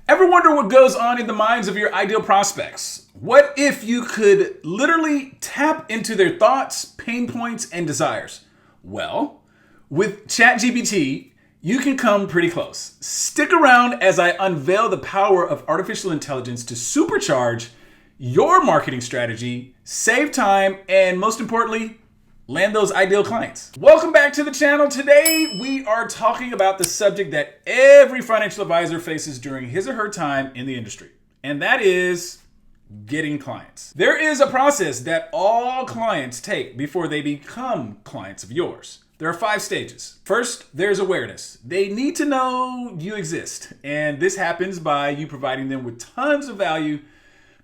Ever wonder what goes on in the minds of your ideal prospects? What if you could literally tap into their thoughts, pain points, and desires? Well, with ChatGPT, you can come pretty close. Stick around as I unveil the power of artificial intelligence to supercharge your marketing strategy, save time, and most importantly, land those ideal clients. Welcome back to the channel. Today, we are talking about the subject that every financial advisor faces during his or her time in the industry, and that is getting clients. There is a process that all clients take before they become clients of yours. There are 5 stages. First, there's awareness. They need to know you exist, and this happens by you providing them with tons of value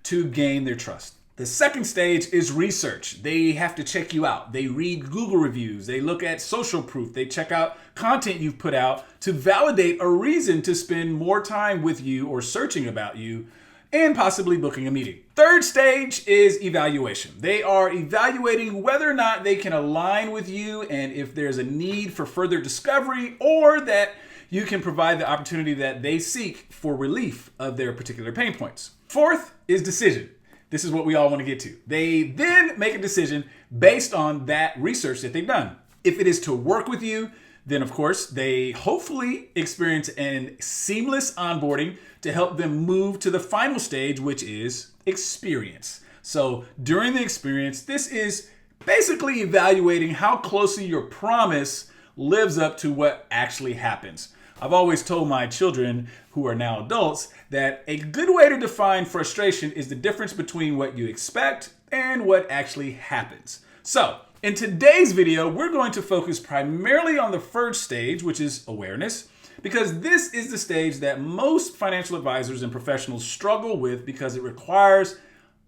to gain their trust. The second stage is research. They have to check you out. They read Google reviews. They look at social proof. They check out content you've put out to validate a reason to spend more time with you or searching about you and possibly booking a meeting. Third stage is evaluation. They are evaluating whether or not they can align with you and if there's a need for further discovery or that you can provide the opportunity that they seek for relief of their particular pain points. Fourth is decision. This is what we all want to get to. They then make a decision based on that research that they've done. If it is to work with you, then of course they hopefully experience an seamless onboarding to help them move to the final stage, which is experience. So during the experience, this is basically evaluating how closely your promise lives up to what actually happens. I've always told my children, who are now adults, that a good way to define frustration is the difference between what you expect and what actually happens. So, in today's video, we're going to focus primarily on the first stage, which is awareness, because this is the stage that most financial advisors and professionals struggle with because it requires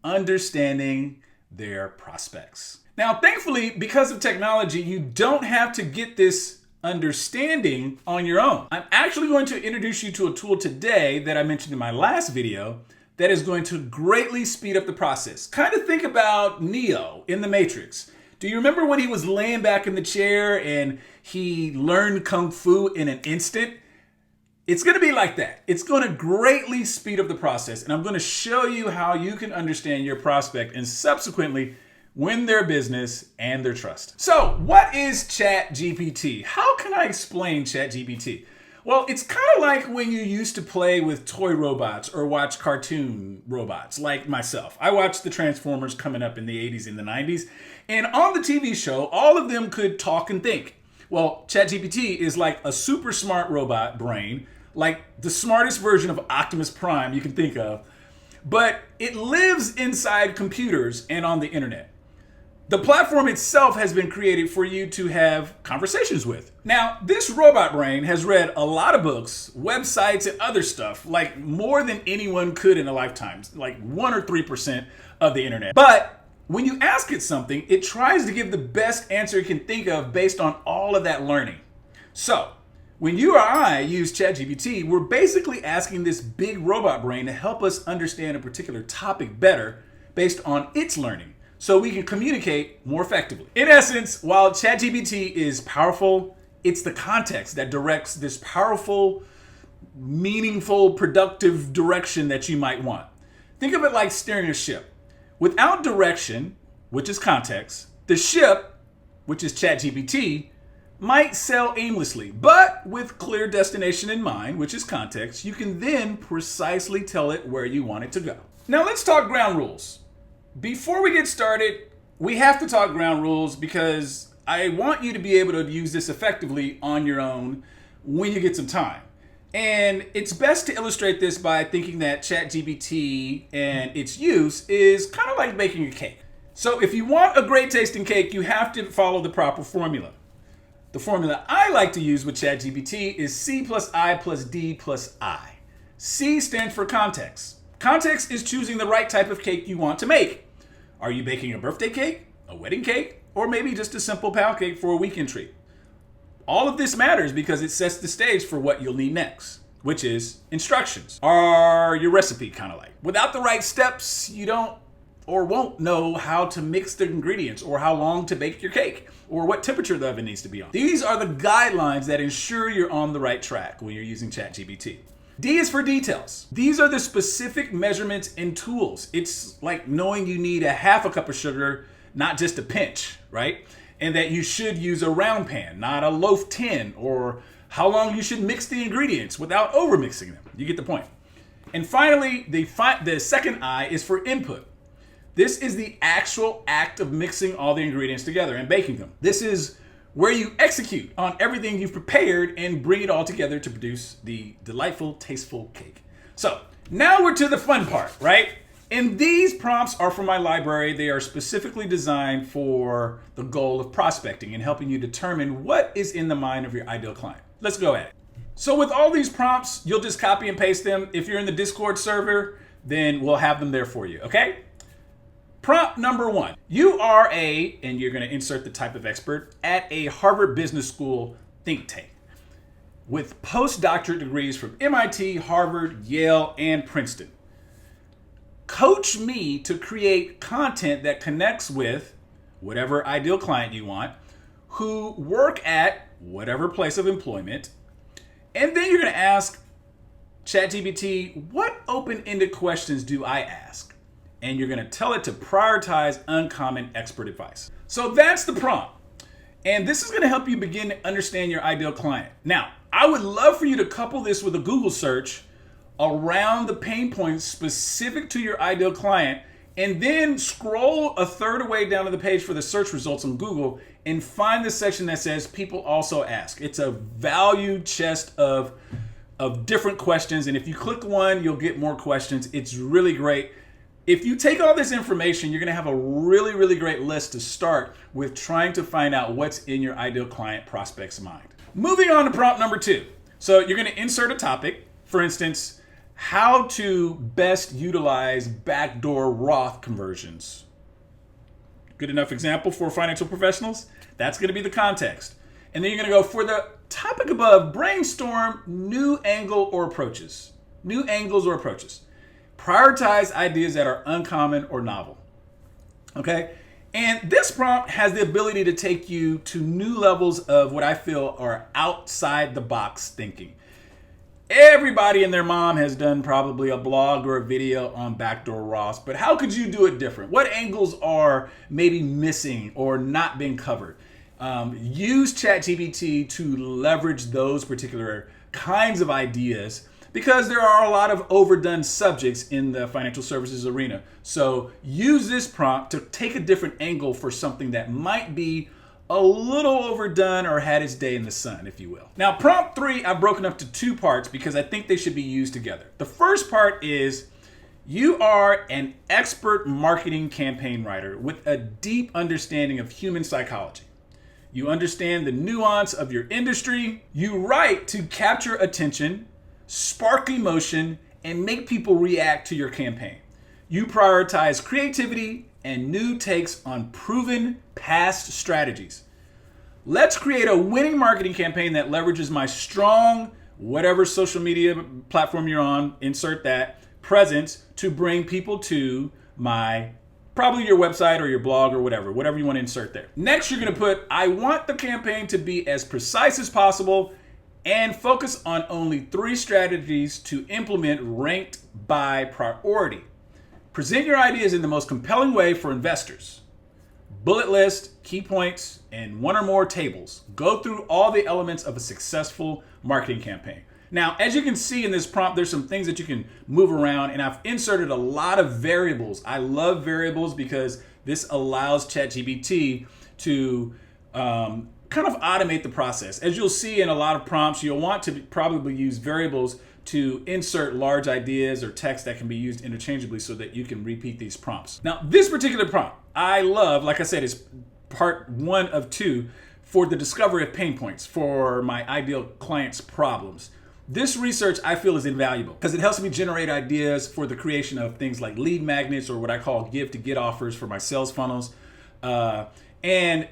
understanding their prospects. Now, thankfully, because of technology, you don't have to get this understanding on your own. I'm actually going to introduce you to a tool today that I mentioned in my last video that is going to greatly speed up the process. Kind of think about Neo in the Matrix. Do you remember when he was laying back in the chair and he learned Kung Fu in an instant? It's going to be like that. It's going to greatly speed up the process, and I'm going to show you how you can understand your prospect and subsequently win their business and their trust. So, what is ChatGPT? How can I explain ChatGPT? Well, it's kind of like when you used to play with toy robots or watch cartoon robots, like myself. I watched the Transformers coming up in the 80s and the 90s, and on the TV show, all of them could talk and think. Well, ChatGPT is like a super smart robot brain, like the smartest version of Optimus Prime you can think of, but it lives inside computers and on the internet. The platform itself has been created for you to have conversations with. Now, this robot brain has read a lot of books, websites, and other stuff, like more than anyone could in a lifetime, like 1 or 3% of the internet. But when you ask it something, it tries to give the best answer it can think of based on all of that learning. So, when you or I use ChatGPT, we're basically asking this big robot brain to help us understand a particular topic better based on its learning, so we can communicate more effectively. In essence, while ChatGPT is powerful, it's the context that directs this powerful, meaningful, productive direction that you might want. Think of it like steering a ship. Without direction, which is context, the ship, which is ChatGPT, might sail aimlessly, but with clear destination in mind, which is context, you can then precisely tell it where you want it to go. Now let's talk ground rules. Before we get started, we have to talk ground rules because I want you to be able to use this effectively on your own when you get some time. And it's best to illustrate this by thinking that ChatGPT and its use is kind of like baking a cake. So if you want a great tasting cake, you have to follow the proper formula. The formula I like to use with ChatGPT is C plus I plus D plus I. C stands for context. Context is choosing the right type of cake you want to make. Are you baking a birthday cake, a wedding cake, or maybe just a simple pound cake for a weekend treat? All of this matters because it sets the stage for what you'll need next, which is instructions, or your recipe kind of like. Without the right steps, you don't or won't know how to mix the ingredients or how long to bake your cake or what temperature the oven needs to be on. These are the guidelines that ensure you're on the right track when you're using ChatGPT. D is for details. These are the specific measurements and tools. It's like knowing you need a half a cup of sugar, not just a pinch, right? And that you should use a round pan, not a loaf tin, or how long you should mix the ingredients without overmixing them. You get the point. And finally, the second I is for input. This is the actual act of mixing all the ingredients together and baking them. This is where you execute on everything you've prepared and bring it all together to produce the delightful, tasteful cake. So now we're to the fun part, right? And these prompts are from my library. They are specifically designed for the goal of prospecting and helping you determine what is in the mind of your ideal client. Let's go at it. So with all these prompts, you'll just copy and paste them. If you're in the Discord server, then we'll have them there for you, okay? Prompt number 1. You are and you're going to insert the type of expert, at a Harvard Business School think tank with postdoctorate degrees from MIT, Harvard, Yale, and Princeton. Coach me to create content that connects with whatever ideal client you want, who work at whatever place of employment. And then you're going to ask ChatGPT, what open-ended questions do I ask? And you're going to tell it to prioritize uncommon expert advice. So that's the prompt. And this is going to help you begin to understand your ideal client. Now, I would love for you to couple this with a Google search around the pain points specific to your ideal client, and then scroll a third away down to the page for the search results on Google and find the section that says people also ask. It's a value chest of different questions. And if you click one, you'll get more questions. It's really great. If you take all this information, you're going to have a really, really great list to start with trying to find out what's in your ideal client prospect's mind. Moving on to prompt number 2. So you're going to insert a topic. For instance, how to best utilize backdoor Roth conversions. Good enough example for financial professionals? That's going to be the context. And then you're going to go for the topic above, brainstorm new angles or approaches. Prioritize ideas that are uncommon or novel. Okay? And this prompt has the ability to take you to new levels of what I feel are outside the box thinking. Everybody and their mom has done probably a blog or a video on backdoor Roths, but how could you do it different? What angles are maybe missing or not being covered? Use ChatGPT to leverage those particular kinds of ideas, because there are a lot of overdone subjects in the financial services arena. So use this prompt to take a different angle for something that might be a little overdone or had its day in the sun, if you will. Now, prompt 3, I've broken up to 2 parts because I think they should be used together. The first part is, you are an expert marketing campaign writer with a deep understanding of human psychology. You understand the nuance of your industry. You write to capture attention, spark emotion, and make people react to your campaign. You prioritize creativity and new takes on proven past strategies. Let's create a winning marketing campaign that leverages my strong, whatever social media platform you're on, insert that, presence to bring people to my, probably your website or your blog or whatever you want to insert there. Next, you're going to put, I want the campaign to be as precise as possible and focus on only 3 strategies to implement ranked by priority. Present your ideas in the most compelling way for investors. Bullet list, key points, and 1 or more tables. Go through all the elements of a successful marketing campaign. Now, as you can see in this prompt, there's some things that you can move around, and I've inserted a lot of variables. I love variables because this allows ChatGPT to kind of automate the process. As you'll see in a lot of prompts, you'll want to probably use variables to insert large ideas or text that can be used interchangeably so that you can repeat these prompts. Now, this particular prompt, I love, like I said, is part 1 of 2 for the discovery of pain points for my ideal client's problems. This research I feel is invaluable because it helps me generate ideas for the creation of things like lead magnets, or what I call give to get offers for my sales funnels. And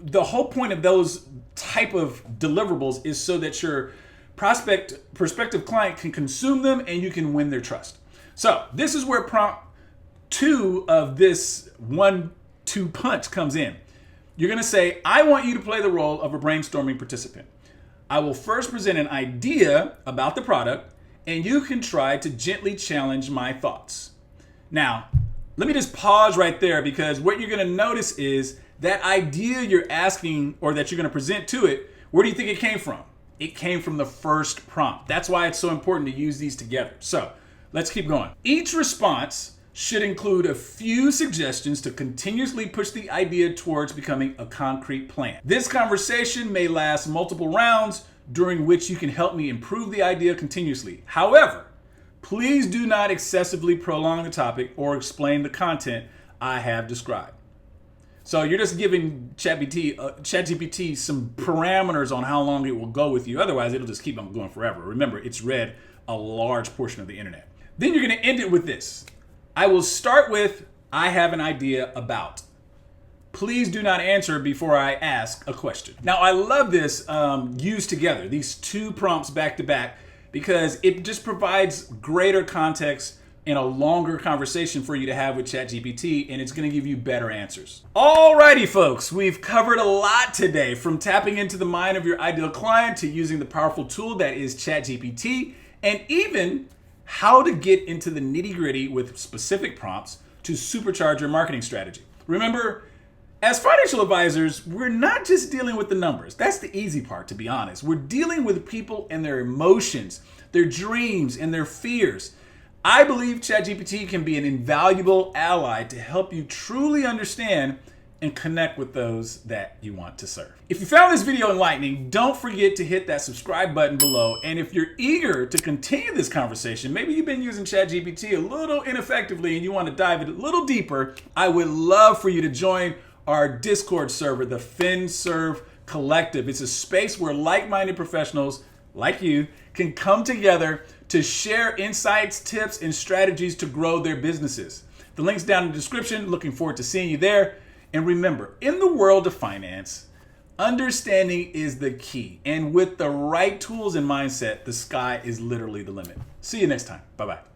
the whole point of those type of deliverables is so that your prospective client can consume them and you can win their trust. So this is where prompt 2 of this 1-2 punch comes in. You're going to say, I want you to play the role of a brainstorming participant. I will first present an idea about the product and you can try to gently challenge my thoughts. Now, let me just pause right there, because what you're going to notice is that idea you're asking or that you're going to present to it, where do you think it came from? It came from the first prompt. That's why it's so important to use these together. So let's keep going. Each response should include a few suggestions to continuously push the idea towards becoming a concrete plan. This conversation may last multiple rounds, during which you can help me improve the idea continuously. However, please do not excessively prolong the topic or explain the content I have described. So you're just giving ChatGPT some parameters on how long it will go with you. Otherwise, it'll just keep on going forever. Remember, it's read a large portion of the internet. Then you're going to end it with this. I will start with, I have an idea about. Please do not answer before I ask a question. Now, I love this used together, these two prompts back to back, because it just provides greater context and a longer conversation for you to have with ChatGPT, and it's going to give you better answers. Alrighty, folks, we've covered a lot today, from tapping into the mind of your ideal client to using the powerful tool that is ChatGPT, and even how to get into the nitty-gritty with specific prompts to supercharge your marketing strategy. Remember, as financial advisors, we're not just dealing with the numbers. That's the easy part, to be honest. We're dealing with people and their emotions, their dreams, and their fears. I believe ChatGPT can be an invaluable ally to help you truly understand and connect with those that you want to serve. If you found this video enlightening, don't forget to hit that subscribe button below. And if you're eager to continue this conversation, maybe you've been using ChatGPT a little ineffectively and you want to dive in a little deeper, I would love for you to join our Discord server, the FinServe Collective. It's a space where like-minded professionals like you can come together to share insights, tips, and strategies to grow their businesses. The link's down in the description. Looking forward to seeing you there. And remember, in the world of finance, understanding is the key. And with the right tools and mindset, the sky is literally the limit. See you next time. Bye-bye.